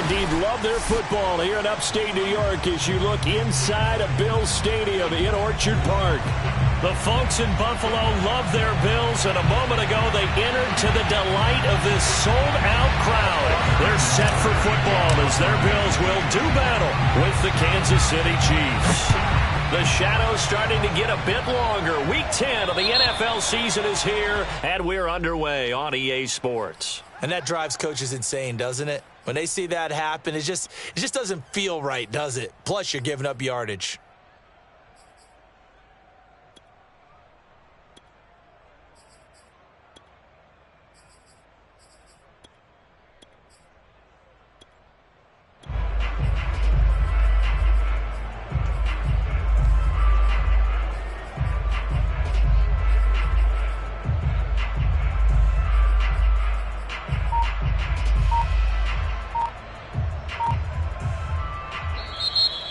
indeed love their football here in upstate New York as you look inside of Bills Stadium in Orchard Park. The folks in Buffalo love their Bills, and a moment ago they entered to the delight of this sold-out crowd. They're set for football as their Bills will do battle with the Kansas City Chiefs. The shadow's starting to get a bit longer. Week 10 of the NFL season is here, and we're underway on EA Sports. And that drives coaches insane, doesn't it? When they see that happen, it just doesn't feel right, does it? Plus, you're giving up yardage.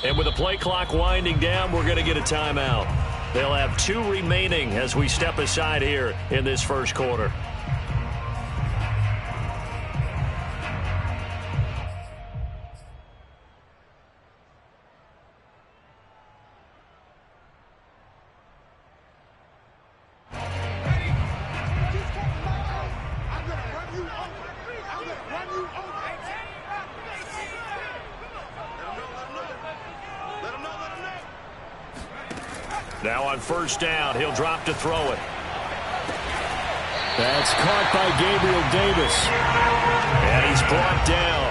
And with the play clock winding down, we're going to get a timeout. They'll have 2 remaining as we step aside here in this first quarter. Now on first down, he'll drop to throw it. That's caught by Gabriel Davis. And he's brought down.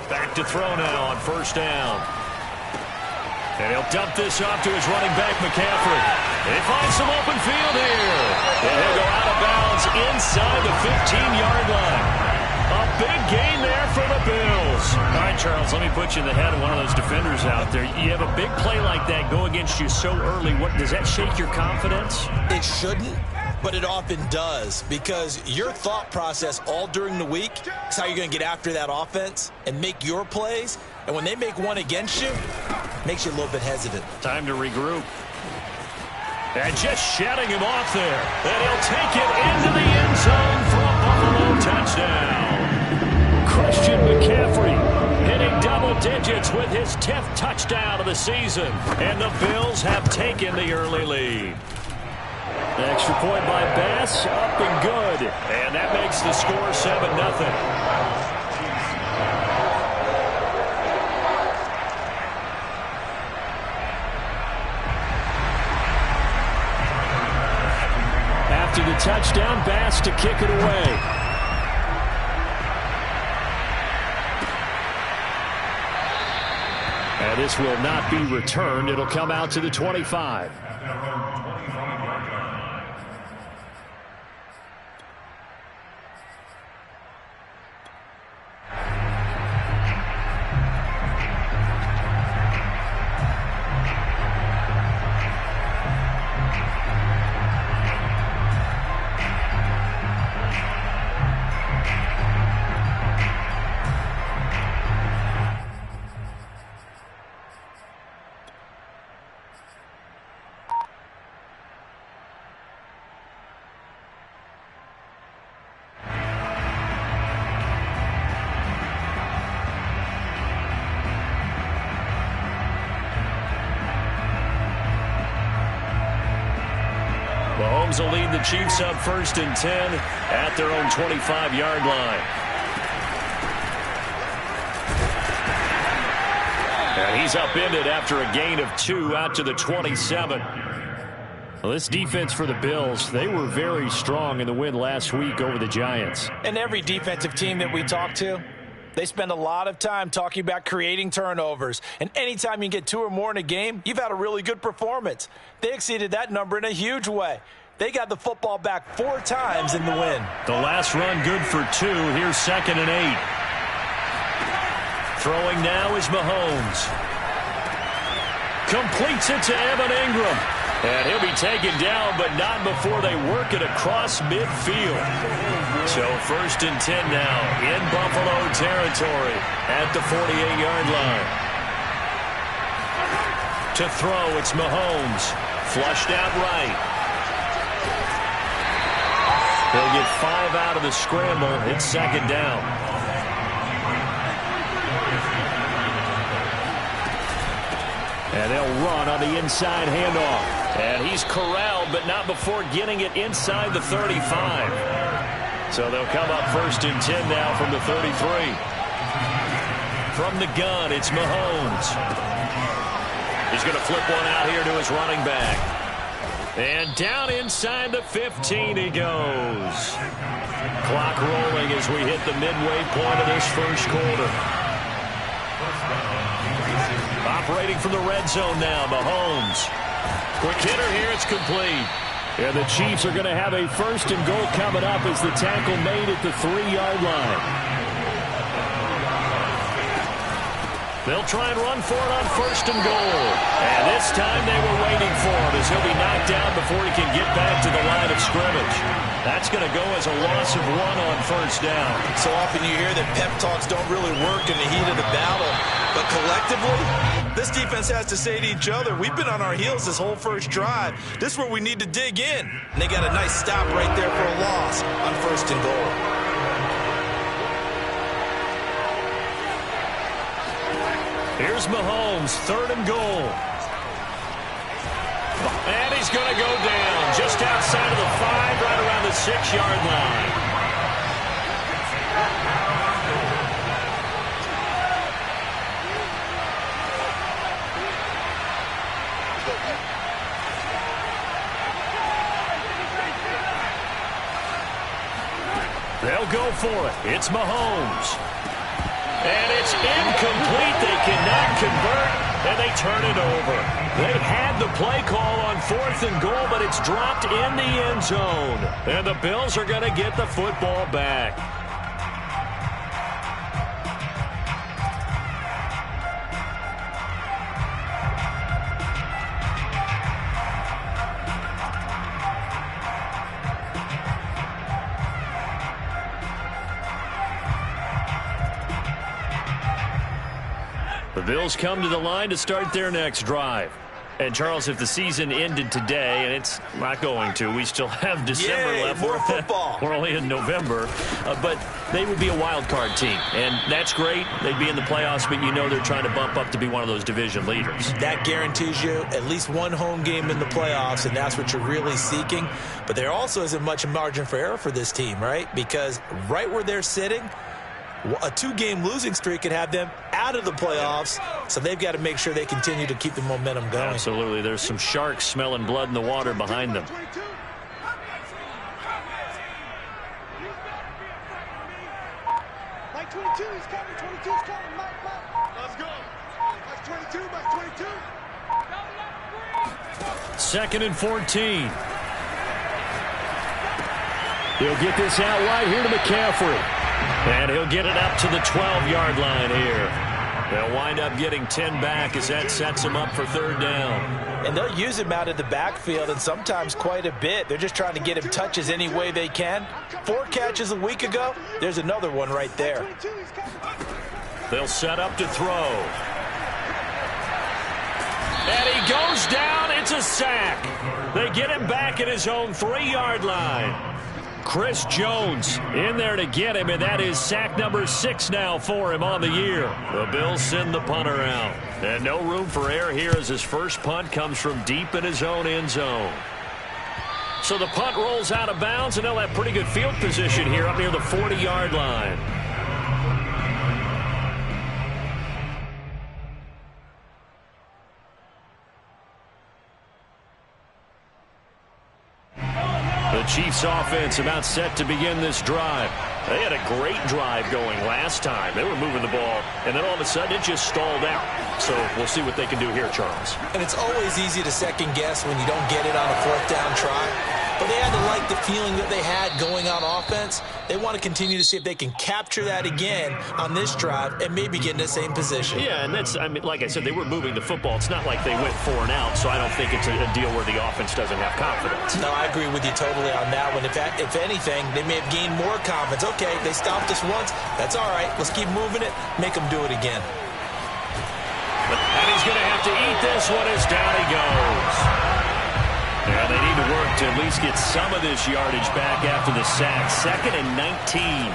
Back to throw now on first down. And he'll dump this off to his running back, McCaffrey. He finds some open field here. And he'll go out of bounds inside the 15-yard line. A big gain there for the Bills. All right, Charles, let me put you in the head of one of those defenders out there. You have a big play like that go against you so early. Does that shake your confidence? It shouldn't, but it often does, because your thought process all during the week is how you're going to get after that offense and make your plays. And when they make one against you, it makes you a little bit hesitant. Time to regroup. And just shutting him off there. And he'll take it into the end zone for a Buffalo touchdown. Christian McCaffrey hitting double digits with his 10th touchdown of the season. And the Bills have taken the early lead. The extra point by Bass, up and good. And that makes the score 7-0. After the touchdown, Bass to kick it away. And this will not be returned. It'll come out to the 25. Mahomes will lead the Chiefs up 1st and 10 at their own 25-yard line. And he's upended after a gain of 2 out to the 27. Well, this defense for the Bills, they were very strong in the win last week over the Giants. And every defensive team that we talk to, they spend a lot of time talking about creating turnovers. And anytime you get 2 or more in a game, you've had a really good performance. They exceeded that number in a huge way. They got the football back 4 times in the win. The last run good for 2. Here's 2nd and 8. Throwing now is Mahomes. Completes it to Evan Ingram. And he'll be taken down, but not before they work it across midfield. So 1st and 10 now in Buffalo territory at the 48-yard line. To throw, it's Mahomes. Flushed out right. They'll get 5 out of the scramble. It's second down. And they'll run on the inside handoff. And he's corralled, but not before getting it inside the 35. So they'll come up 1st and 10 now from the 33. From the gun, it's Mahomes. He's going to flip one out here to his running back. And down inside the 15 he goes. Clock rolling as we hit the midway point of this first quarter. Operating from the red zone now, Mahomes. Quick hitter here, it's complete. And the Chiefs are going to have a 1st and goal coming up as the tackle made at the 3-yard line. They'll try and run for it on 1st and goal. And this time they were waiting for him as he'll be knocked down before he can get back to the line of scrimmage. That's going to go as a loss of 1 on 1st down. So often you hear that pep talks don't really work in the heat of the battle. But collectively, this defense has to say to each other, we've been on our heels this whole first drive. This is where we need to dig in. And they got a nice stop right there for a loss on 1st and goal. Here's Mahomes, 3rd and goal. And he's going to go down just outside of the 5, right around the 6-yard line. They'll go for it. It's Mahomes. And it's incomplete. They cannot convert, and they turn it over. They had the play call on 4th and goal, but it's dropped in the end zone. And the Bills are going to get the football back. The Bills come to the line to start their next drive. And, Charles, if the season ended today, and it's not going to, we still have December left. More football. We're only in November. But they would be a wild card team. And that's great. They'd be in the playoffs, but you know they're trying to bump up to be one of those division leaders. That guarantees you at least one home game in the playoffs, and that's what you're really seeking. But there also isn't much margin for error for this team, right? Because right where they're sitting, a 2-game losing streak could have them out of the playoffs, so they've got to make sure they continue to keep the momentum going. Absolutely. There's some sharks smelling blood in the water behind them. Mike 22 is coming. 22 is coming. Mike. Let's go. Mike 22. Mike 22. 2nd and 14. He'll get this out wide here to McCaffrey. And he'll get it up to the 12-yard line here. They'll wind up getting 10 back as that sets them up for 3rd down. And they'll use him out of the backfield, and sometimes quite a bit. They're just trying to get him touches any way they can. 4 catches a week ago. There's another one right there. They'll set up to throw. And he goes down. It's a sack. They get him back at his own 3-yard line. Chris Jones in there to get him, and that is sack number 6 now for him on the year. The Bills send the punter out. And no room for error here as his first punt comes from deep in his own end zone. So the punt rolls out of bounds, and they'll have pretty good field position here up near the 40-yard line. The Chiefs offense about set to begin this drive. They had a great drive going last time. They were moving the ball, and then all of a sudden it just stalled out. So we'll see what they can do here, Charles. And it's always easy to second guess when you don't get it on a 4th down try. But they had to like the feeling that they had going on offense. They want to continue to see if they can capture that again on this drive and maybe get in the same position. Yeah, and that's, I mean, like I said, they were moving the football. It's not like they went 4 and out, so I don't think it's a deal where the offense doesn't have confidence. No, I agree with you totally on that one. If anything, they may have gained more confidence. Okay, they stopped us once. That's all right. Let's keep moving it. Make them do it again. And he's going to have to eat this one as down he goes. And they need to work to at least get some of this yardage back after the sack. 2nd and 19.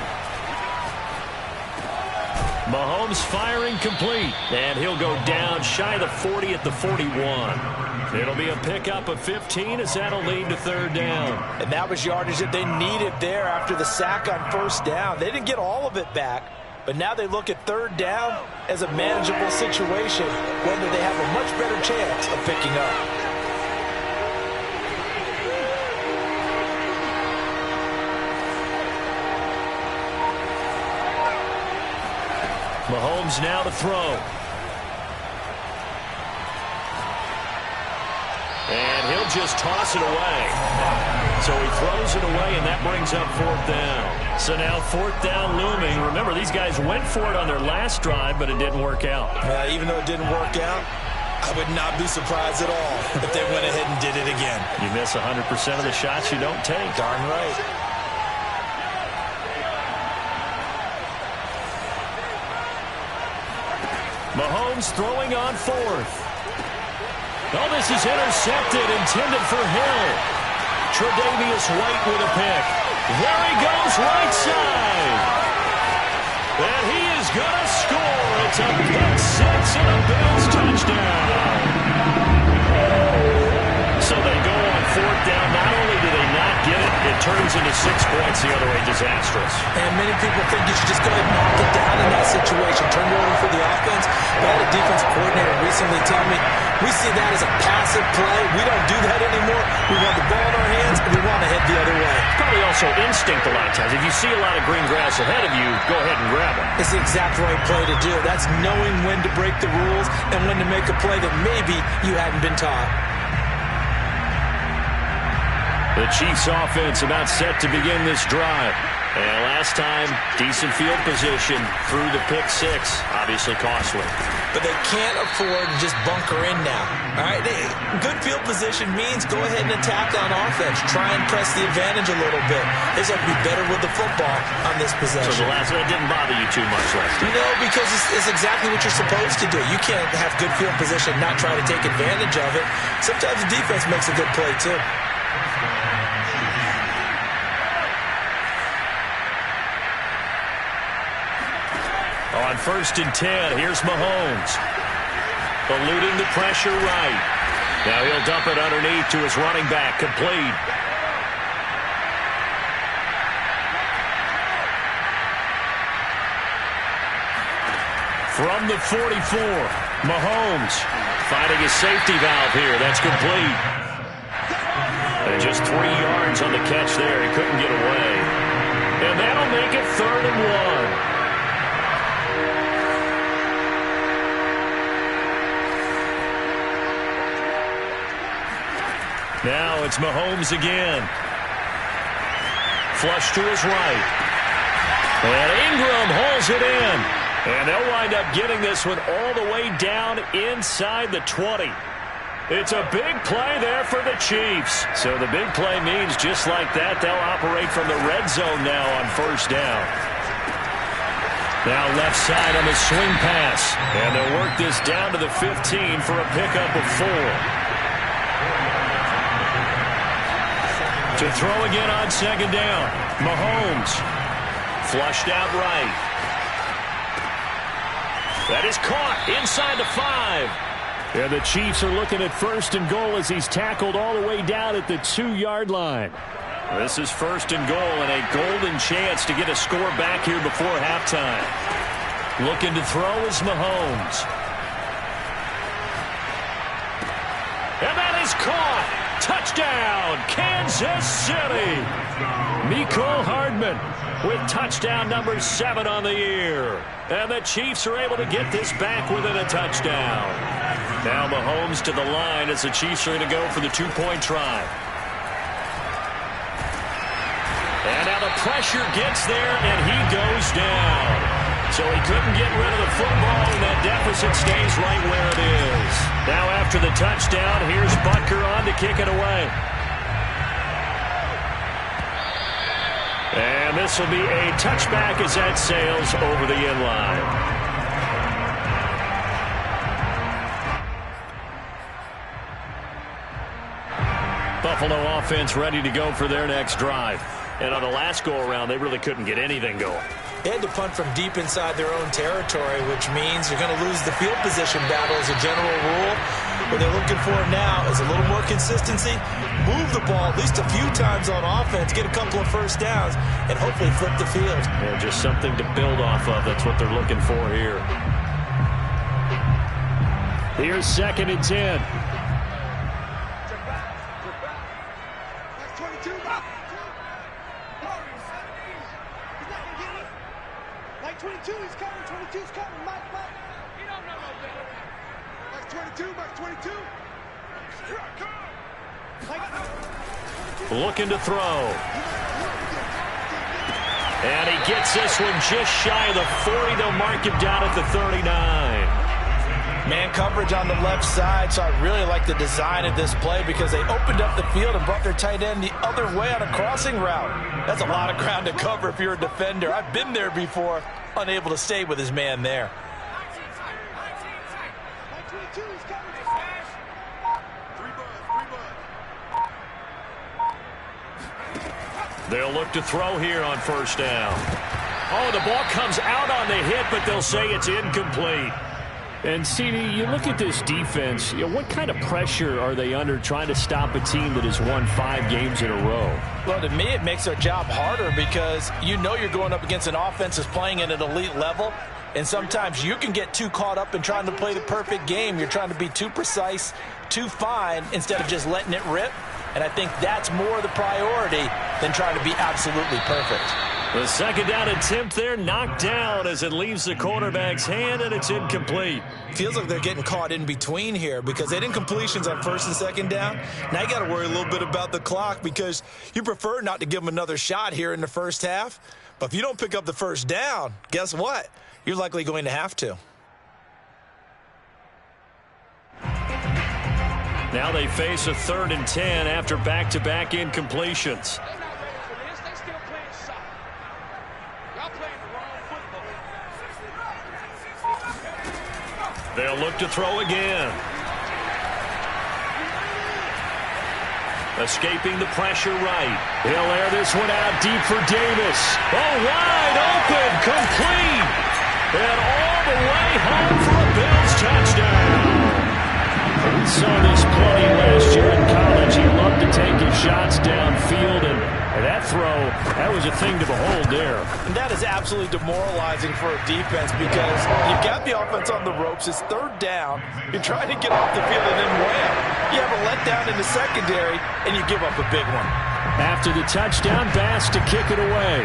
Mahomes firing complete. And he'll go down shy of the 40 at the 41. It'll be a pickup of 15 as that'll lead to 3rd down. And that was yardage that they needed there after the sack on 1st down. They didn't get all of it back, but now they look at 3rd down as a manageable situation, whether they have a much better chance of picking up. Mahomes now to throw. And he'll just toss it away. So he throws it away, and that brings up 4th down. So now 4th down looming. Remember, these guys went for it on their last drive, but it didn't work out. Even though it didn't work out, I would not be surprised at all if they went ahead and did it again. You miss 100% of the shots you don't take. Darn right. Mahomes throwing on 4th. Oh, this is intercepted, intended for Hill. Tre'Davious White with a pick. There he goes, right side. And he is going to score. It's a pick 6 and a Bills touchdown. So they go on 4th down. Not only do they not get it, it turns into 6 points the other way. Disastrous. And many people think you should just go ahead and knock it down in that situation. Turn it over for the offense. But I had a defensive coordinator recently tell me, we see that as a passive play. We don't do that anymore. We want the ball in our hands, and we want to head the other way. Probably also instinct a lot of times. If you see a lot of green grass ahead of you, go ahead and grab it. It's the exact right play to do. That's knowing when to break the rules and when to make a play that maybe you hadn't been taught. The Chiefs offense about set to begin this drive. And last time, decent field position through the pick 6. Obviously costly. But they can't afford to just bunker in now. All right, good field position means go ahead and attack on offense. Try and press the advantage a little bit. They just have to be better with the football on this possession. So the last one didn't bother you too much last time? No, because it's exactly what you're supposed to do. You can't have good field position and not try to take advantage of it. Sometimes the defense makes a good play, too. On 1st and 10, here's Mahomes. Eluding the pressure right. Now he'll dump it underneath to his running back. Complete. From the 44, Mahomes finding his safety valve here. That's complete. And just 3 yards on the catch there. He couldn't get away. And that'll make it 3rd and 1. Now it's Mahomes again. Flush to his right. And Ingram holds it in. And they'll wind up getting this one all the way down inside the 20. It's a big play there for the Chiefs. So the big play means just like that, they'll operate from the red zone now on 1st down. Now left side on the swing pass. And they'll work this down to the 15 for a pickup of 4. To throw again on 2nd down. Mahomes. Flushed out right. That is caught inside the 5. And the Chiefs are looking at 1st and goal as he's tackled all the way down at the 2-yard line. This is 1st and goal and a golden chance to get a score back here before halftime. Looking to throw is Mahomes. And that is caught. Touchdown, Kansas City. Mecole Hardman with touchdown number 7 on the year. And the Chiefs are able to get this back within a touchdown. Now Mahomes to the line as the Chiefs are going to go for the 2-point try. And now the pressure gets there, and he goes down. So he couldn't get rid of the football, and that deficit stays right where it is. Now after the touchdown, here's Butker on to kick it away. And this will be a touchback as that sails over the end line. Buffalo offense ready to go for their next drive. And on the last go-around, they really couldn't get anything going. They had to punt from deep inside their own territory, which means you're going to lose the field position battle as a general rule. What they're looking for now is a little more consistency, move the ball at least a few times on offense, get a couple of first downs, and hopefully flip the field. Yeah, just something to build off of. That's what they're looking for here. Here's 2nd and 10. Like 22, he's coming. 22's coming. Mike. You don't know no better. Like 22, Mike 22. Looking to throw. And he gets this one just shy of the 40. They'll mark him down at the 39. Man coverage on the left side, so I really like the design of this play because they opened up the field and brought their tight end the other way on a crossing route. That's a lot of ground to cover if you're a defender. I've been there before, unable to stay with his man there. Like 22, he's coming. They'll look to throw here on 1st down. Oh, the ball comes out on the hit, but they'll say it's incomplete. And, CD, you look at this defense, what kind of pressure are they under trying to stop a team that has won 5 games in a row? Well, to me, it makes their job harder because you know you're going up against an offense that's playing at an elite level, and sometimes you can get too caught up in trying to play the perfect game. You're trying to be too precise, too fine, instead of just letting it rip. And I think that's more the priority than trying to be absolutely perfect. The 2nd down attempt there knocked down as it leaves the quarterback's hand, and it's incomplete. Feels like they're getting caught in between here because they had incompletions on 1st and 2nd down. Now you got to worry a little bit about the clock because you prefer not to give them another shot here in the first half. But if you don't pick up the 1st down, guess what? You're likely going to have to. Now they face a 3rd and 10 after back-to-back incompletions. They'll look to throw again. Escaping the pressure right. He'll air this one out deep for Davis. Oh, wide open, complete. And all the way home for a Bills touchdown. We saw this plenty last year in college. He loved to take his shots downfield, and that throw, that was a thing to behold there. And that is absolutely demoralizing for a defense because you've got the offense on the ropes. It's 3rd down. You're trying to get off the field, and then wham, you have a letdown in the secondary, and you give up a big one. After the touchdown, Bass to kick it away.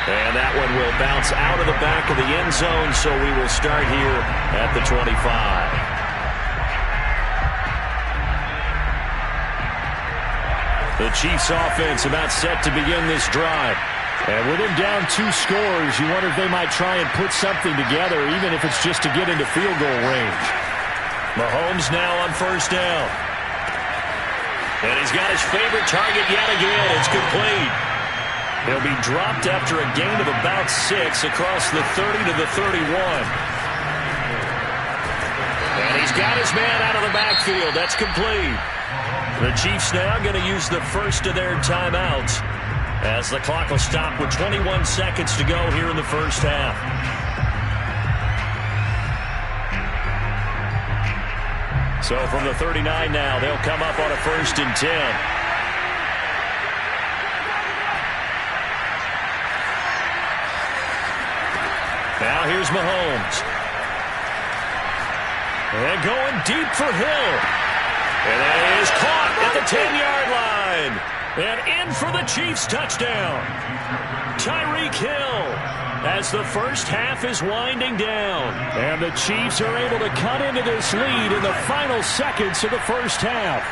And that one will bounce out of the back of the end zone, so we will start here at the 25. The Chiefs offense about set to begin this drive. And with him down 2 scores, you wonder if they might try and put something together, even if it's just to get into field goal range. Mahomes now on 1st down. And he's got his favorite target yet again. It's complete. He'll be dropped after a gain of about 6 across the 30 to the 31. And he's got his man out of the backfield. That's complete. The Chiefs now going to use the first of their timeouts as the clock will stop with 21 seconds to go here in the first half. So from the 39 now, they'll come up on a 1st and 10. Now here's Mahomes. And going deep for Hill. And that is caught at the 10-yard line. And in for the Chiefs touchdown. Tyreek Hill as the first half is winding down. And the Chiefs are able to cut into this lead in the final seconds of the first half.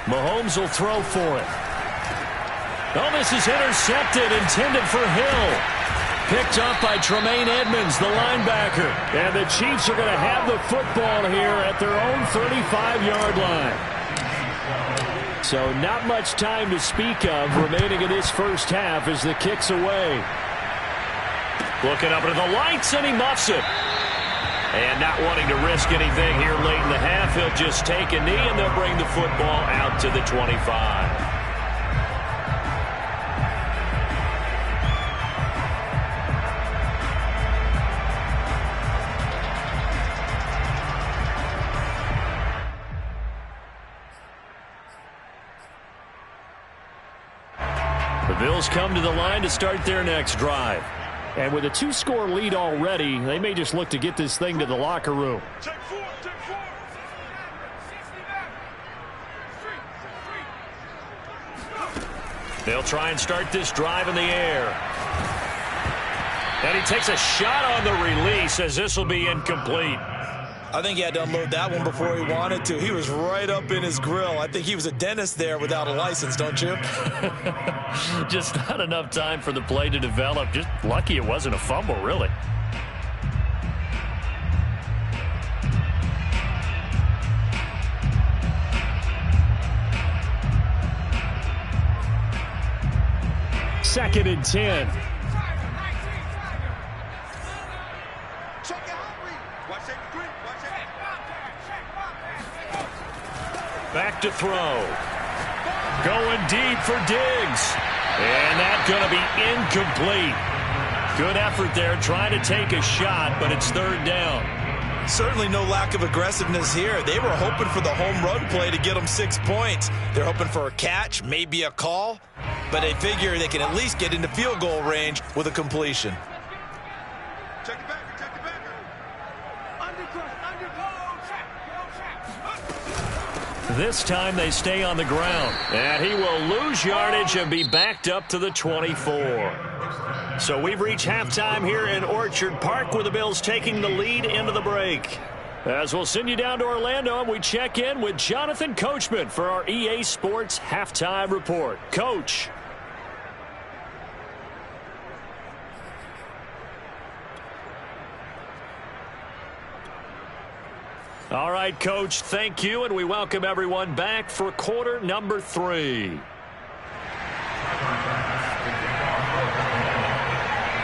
Mahomes will throw for it. Oh, this is intercepted, intended for Hill. picked up by Tremaine Edmonds, the linebacker. And the Chiefs are going to have the football here at their own 35-yard line. So not much time to speak of remaining in this first half as the kick's away. Looking up into the lights, and he muffs it. And not wanting to risk anything here late in the half, he'll just take a knee, and they'll bring the football out to the 25. The Bills come to the line to start their next drive. And with a 2-score lead already, they may just look to get this thing to the locker room. They'll try and start this drive in the air. And he takes a shot on the release as this will be incomplete. I think he had to unload that one before he wanted to. He was right up in his grill. I think he was a dentist there without a license, don't you? Just not enough time for the play to develop. Just lucky it wasn't a fumble, really. Second and 10. Back to throw. Going deep for Diggs. And that's going to be incomplete. Good effort there trying to take a shot, but it's third down. Certainly no lack of aggressiveness here. They were hoping for the home run play to get them 6 points. They're hoping for a catch, maybe a call, but they figure they can at least get into field goal range with a completion. Check it back. This time they stay on the ground. And he will lose yardage and be backed up to the 24. So we've reached halftime here in Orchard Park with the Bills taking the lead into the break. As we'll send you down to Orlando, and we check in with Jonathan Coachman for our EA Sports Halftime Report. Coach. All right, Coach, thank you, and we welcome everyone back for quarter number 3.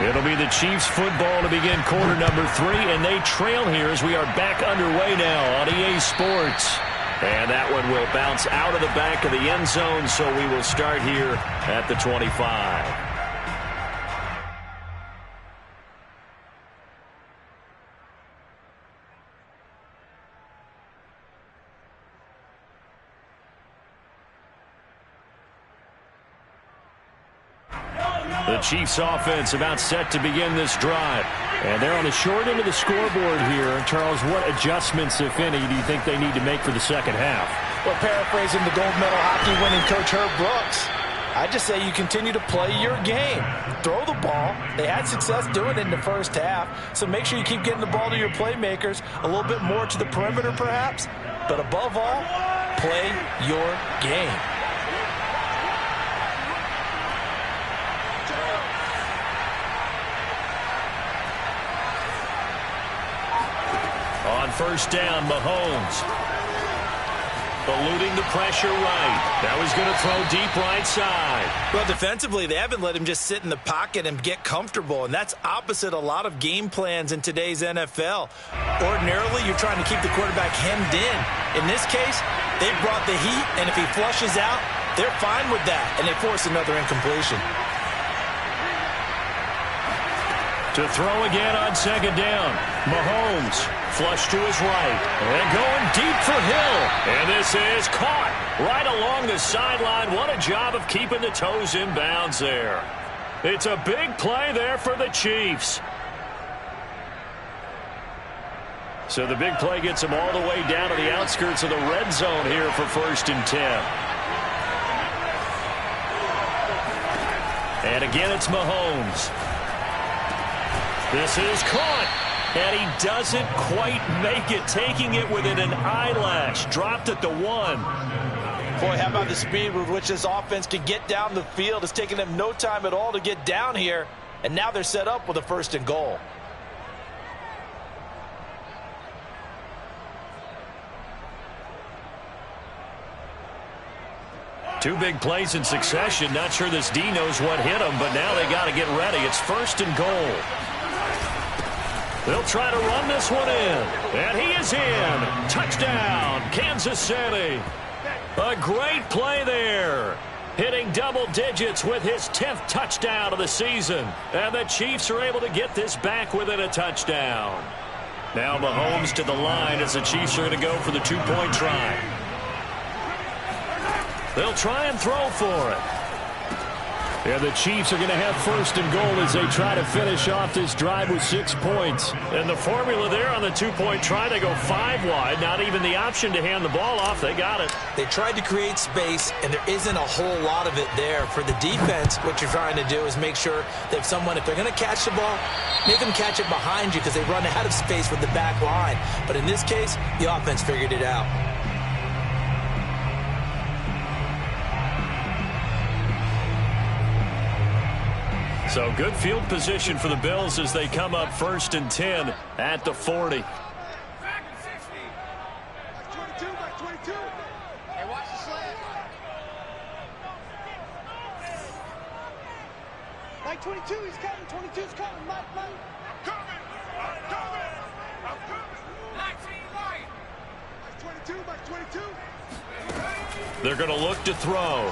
It'll be the Chiefs football to begin quarter number 3, and they trail here as we are back underway now on EA Sports. And that one will bounce out of the back of the end zone, so we will start here at the 25. The Chiefs offense about set to begin this drive. And they're on the short end of the scoreboard here. Charles, what adjustments, if any, do you think they need to make for the second half? Well, paraphrasing the gold medal hockey winning coach Herb Brooks, I just say you continue to play your game. Throw the ball. They had success doing it in the first half, so make sure you keep getting the ball to your playmakers, a little bit more to the perimeter perhaps, but above all, play your game. On first down, Mahomes. Eluding the pressure right. Now he's going to throw deep right side. Well, defensively, they haven't let him just sit in the pocket and get comfortable, and that's opposite a lot of game plans in today's NFL. Ordinarily, you're trying to keep the quarterback hemmed in. In this case, they brought the heat, and if he flushes out, they're fine with that, and they force another incompletion. To throw again on second down. Mahomes flush to his right. And going deep for Hill. And this is caught right along the sideline. What a job of keeping the toes in bounds there. It's a big play there for the Chiefs. So the big play gets them all the way down to the outskirts of the red zone here for first and 10. And again, it's Mahomes. This is caught, and he doesn't quite make it, taking it within an eyelash. Dropped at the 1. Boy, how about the speed with which this offense can get down the field? It's taking them no time at all to get down here. And now they're set up with a 1st and goal. Two big plays in succession. Not sure this D knows what hit him, but now they got to get ready. It's 1st and goal. They'll try to run this one in. And he is in. Touchdown, Kansas City. A great play there. Hitting double digits with his 10th touchdown of the season. And the Chiefs are able to get this back within a touchdown. Now Mahomes to the line as the Chiefs are going to go for the 2-point try. They'll try and throw for it. And the Chiefs are going to have 1st and goal as they try to finish off this drive with 6 points. And the formula there on the 2-point try, they go 5 wide. Not even the option to hand the ball off. They got it. They tried to create space, and there isn't a whole lot of it there. For the defense, what you're trying to do is make sure that if they're going to catch the ball, make them catch it behind you because they run out of space with the back line. But in this case, the offense figured it out. So good field position for the Bills as they come up 1st and 10 at the 40. Back 22, back 22. Hey, watch the slant. Back 22, he's coming. 22's coming. Mike. I'm coming. Back 22, back 22. They're going to look to throw.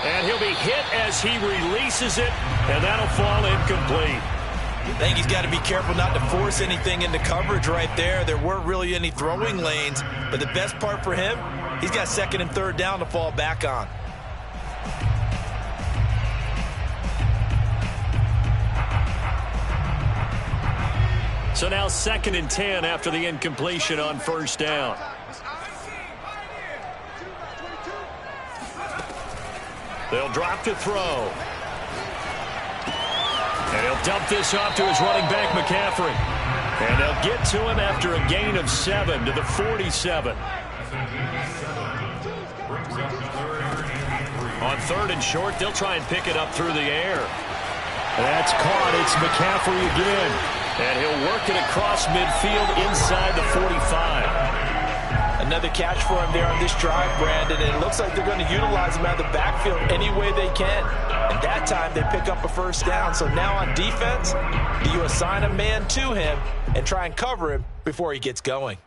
And he'll be hit as he releases it, and that'll fall incomplete. I think he's got to be careful not to force anything into coverage right there. There weren't really any throwing lanes, but the best part for him, he's got 2nd and 3rd down to fall back on. So now 2nd and 10 after the incompletion on 1st down. They'll drop to throw. And he'll dump this off to his running back, McCaffrey. And they'll get to him after a gain of 7 to the 47. On 3rd and short, they'll try and pick it up through the air. That's caught. It's McCaffrey again. And he'll work it across midfield inside the 45. Another catch for him there on this drive, Brandon, and it looks like they're going to utilize him out of the backfield any way they can. And that time they pick up a 1st down. So now on defense, do you assign a man to him and try and cover him before he gets going?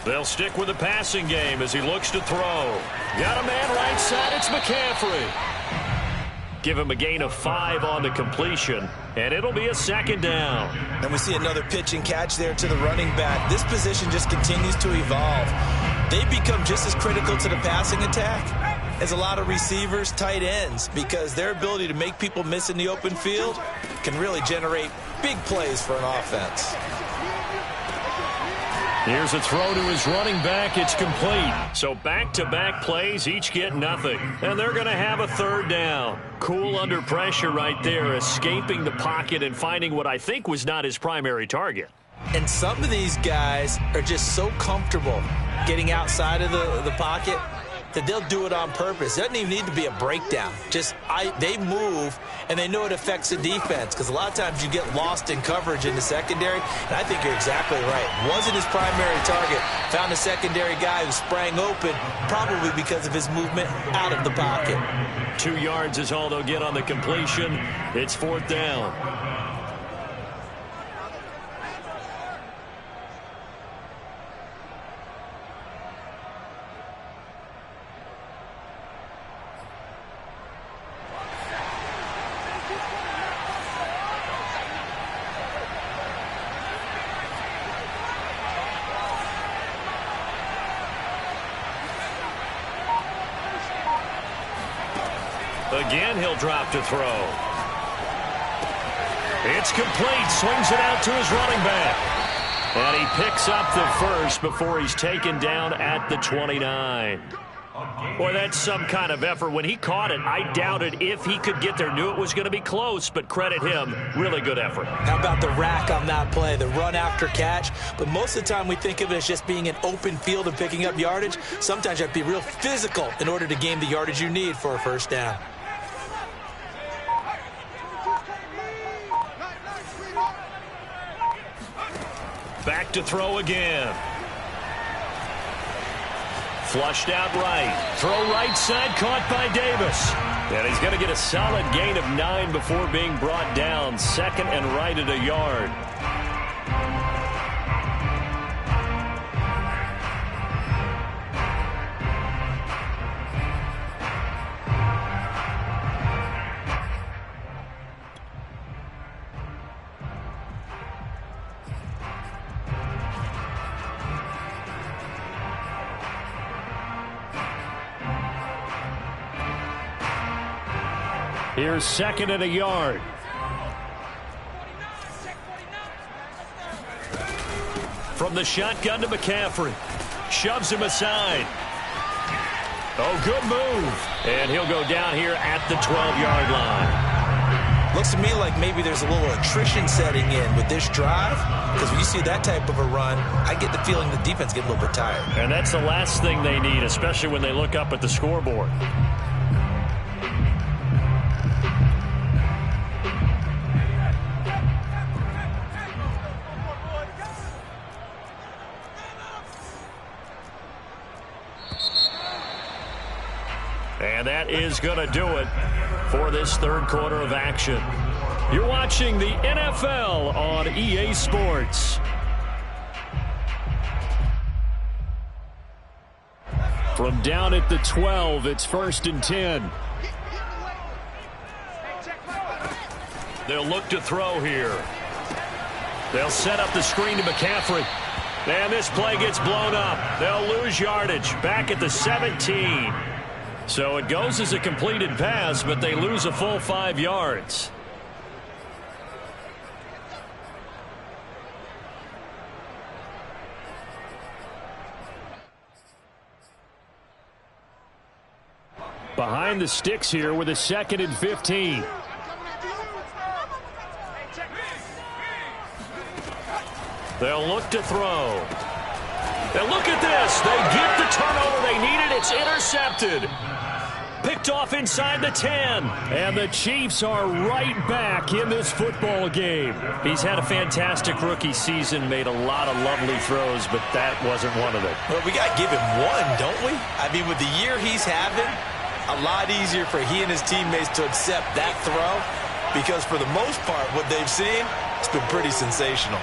They'll stick with the passing game as he looks to throw. Got a man right side. It's McCaffrey. Give him a gain of 5 on the completion, and it'll be a 2nd down. And we see another pitch and catch there to the running back. This position just continues to evolve. They become just as critical to the passing attack as a lot of receivers, tight ends, because their ability to make people miss in the open field can really generate big plays for an offense. Here's a throw to his running back. It's complete. So back-to-back plays, each get nothing. And they're going to have a 3rd down. Cool under pressure right there, escaping the pocket and finding what I think was not his primary target. And some of these guys are just so comfortable getting outside of the pocket that they'll do it on purpose. It doesn't even need to be a breakdown. They move, and they know it affects the defense, because a lot of times you get lost in coverage in the secondary, and I think you're exactly right. Wasn't his primary target. Found a secondary guy who sprang open, probably because of his movement out of the pocket. 2 yards is all they'll get on the completion. It's 4th down. Again, he'll drop to throw. It's complete. Swings it out to his running back. And he picks up the 1st before he's taken down at the 29. Boy, that's some kind of effort. When he caught it, I doubted if he could get there. Knew it was going to be close, but credit him. Really good effort. How about the rack on that play, the run after catch? But most of the time we think of it as just being an open field and picking up yardage. Sometimes you have to be real physical in order to gain the yardage you need for a first down. Back to throw again. Flushed out right. Throw right side, caught by Davis. And he's going to get a solid gain of 9 before being brought down. Second and right at a yard. Here's second and a yard. From the shotgun to McCaffrey. Shoves him aside. Oh, good move. And he'll go down here at the 12-yard line. Looks to me like maybe there's a little attrition setting in with this drive, because when you see that type of a run, I get the feeling the defense get a little bit tired. And that's the last thing they need, especially when they look up at the scoreboard. And that is going to do it for this third quarter of action. You're watching the NFL on EA Sports. From down at the 12, it's 1st and 10. They'll look to throw here. They'll set up the screen to McCaffrey. And this play gets blown up. They'll lose yardage back at the 17. So it goes as a completed pass, but they lose a full 5 yards. Behind the sticks here with a 2nd and 15. They'll look to throw. And look at this. They get the turnover they needed. It's intercepted. Picked off inside the 10. And the Chiefs are right back in this football game. He's had a fantastic rookie season, made a lot of lovely throws, but that wasn't one of them. Well, we got to give him one, don't we? I mean, with the year he's having, a lot easier for he and his teammates to accept that throw, because for the most part, what they've seen, it's been pretty sensational.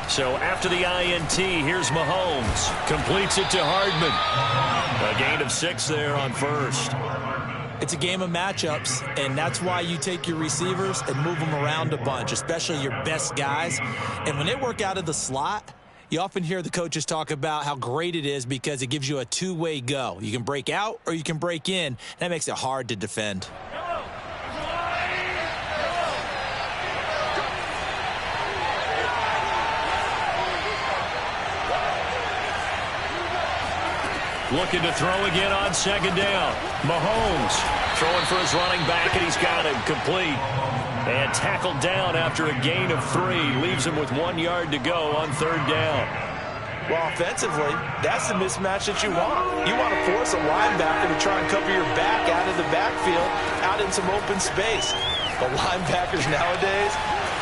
So after the INT, here's Mahomes. Completes it to Hardman. A gain of 6 there on first. It's a game of matchups, and that's why you take your receivers and move them around a bunch, especially your best guys. And when they work out of the slot, you often hear the coaches talk about how great it is because it gives you a two-way go. You can break out or you can break in. That makes it hard to defend. Looking to throw again on 2nd down. Mahomes throwing for his running back, and he's got him complete. And tackled down after a gain of 3. Leaves him with 1 yard to go on 3rd down. Well, offensively, that's the mismatch that you want. You want to force a linebacker to try and cover your back out of the backfield, out in some open space. But linebackers nowadays,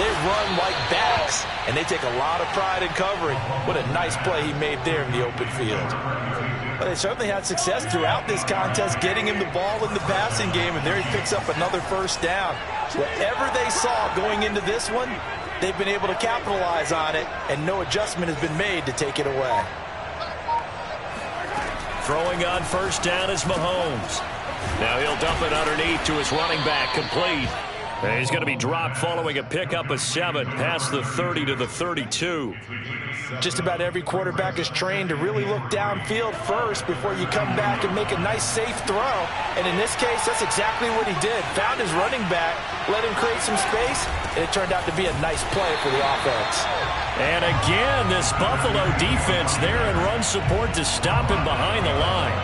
they run like backs, and they take a lot of pride in covering. What a nice play he made there in the open field. But they certainly had success throughout this contest, getting him the ball in the passing game, and there he picks up another 1st down. Whatever they saw going into this one, they've been able to capitalize on it, and no adjustment has been made to take it away. Throwing on 1st down is Mahomes. Now he'll dump it underneath to his running back, complete. And he's going to be dropped following a pickup of 7 past the 30 to the 32. Just about every quarterback is trained to really look downfield first before you come back and make a nice, safe throw. And in this case, that's exactly what he did. Found his running back, let him create some space, and it turned out to be a nice play for the offense. And again, this Buffalo defense there in run support to stop him behind the line.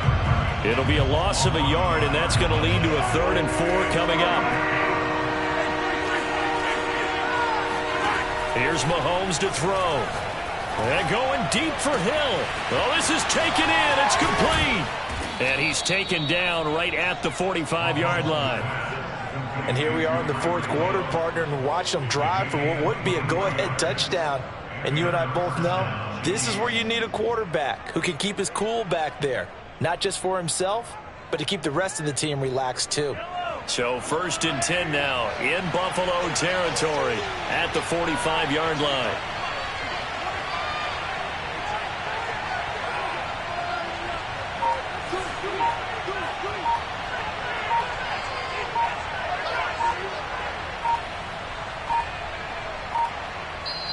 It'll be a loss of a yard, and that's going to lead to a 3rd and 4 coming up. Here's Mahomes to throw. And going deep for Hill. Oh, this is taken in. It's complete. And he's taken down right at the 45-yard line. And here we are in the 4th quarter, partner, and watch them drive for what would be a go-ahead touchdown. And you and I both know this is where you need a quarterback who can keep his cool back there. Not just for himself, but to keep the rest of the team relaxed too. So 1st and 10 now in Buffalo territory at the 45-yard line.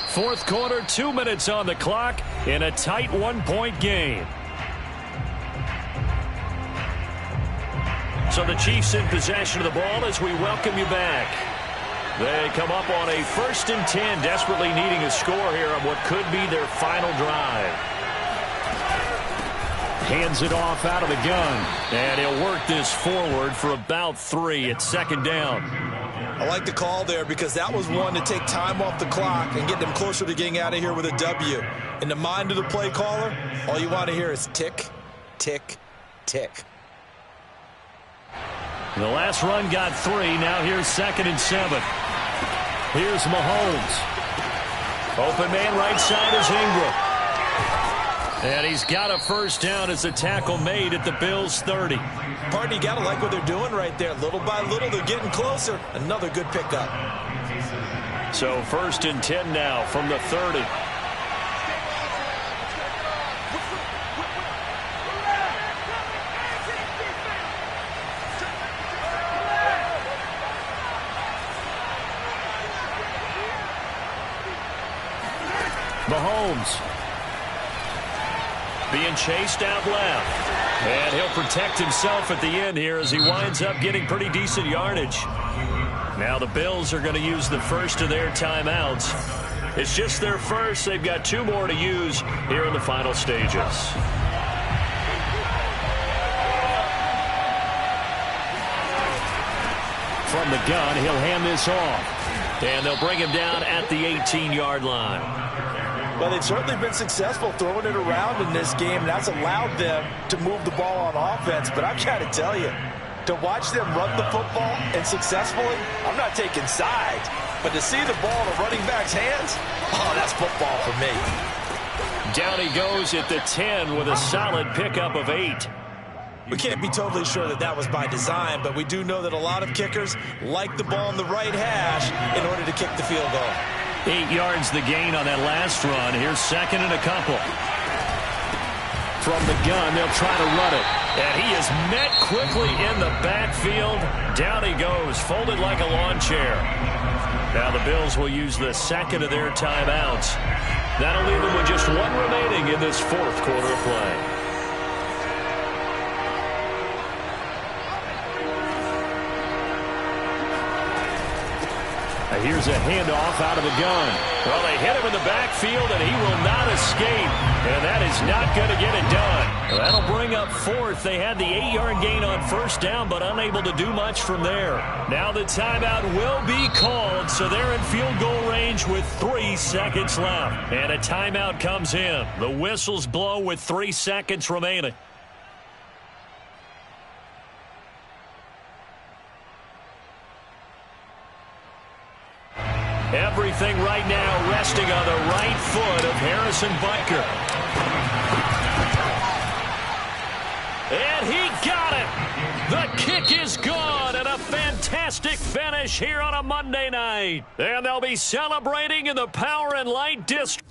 Fourth quarter, 2 minutes on the clock in a tight 1-point game. So the Chiefs in possession of the ball as we welcome you back. They come up on a 1st and 10, desperately needing a score here on what could be their final drive. Hands it off out of the gun, and he'll work this forward for about 3 at 2nd down. I like the call there because that was one to take time off the clock and get them closer to getting out of here with a W. In the mind of the play caller, all you want to hear is tick, tick, tick. The last run got 3. Now here's 2nd and 7. Here's Mahomes. Open man right side is Ingram. And he's got a 1st down as a tackle made at the Bills' 30. Partner, you got to like what they're doing right there. Little by little, they're getting closer. Another good pickup. So 1st and 10 now from the 30. Mahomes being chased out left. And he'll protect himself at the end here as he winds up getting pretty decent yardage. Now the Bills are going to use the first of their timeouts. It's just their first. They've got 2 more to use here in the final stages. From the gun, he'll hand this off. And they'll bring him down at the 18-yard line. Well, they've certainly been successful throwing it around in this game, and that's allowed them to move the ball on offense. But I've got to tell you, to watch them run the football and successfully, I'm not taking sides, but to see the ball in a running back's hands, oh, that's football for me. Down he goes at the 10 with a solid pickup of 8. We can't be totally sure that that was by design, but we do know that a lot of kickers like the ball in the right hash in order to kick the field goal. 8 yards the gain on that last run. Here's 2nd and a couple. From the gun, they'll try to run it. And he is met quickly in the backfield. Down he goes, folded like a lawn chair. Now the Bills will use the 2nd of their timeouts. That'll leave them with just 1 remaining in this 4th quarter of play. Here's a handoff out of the gun. Well, they hit him in the backfield, and he will not escape. And that is not going to get it done. That'll bring up 4th. They had the 8-yard gain on 1st down, but unable to do much from there. Now the timeout will be called, so they're in field goal range with 3 seconds left. And a timeout comes in. The whistles blow with 3 seconds remaining. Everything right now resting on the right foot of Harrison Butker. And he got it. The kick is gone, and a fantastic finish here on a Monday night. And they'll be celebrating in the Power and Light District.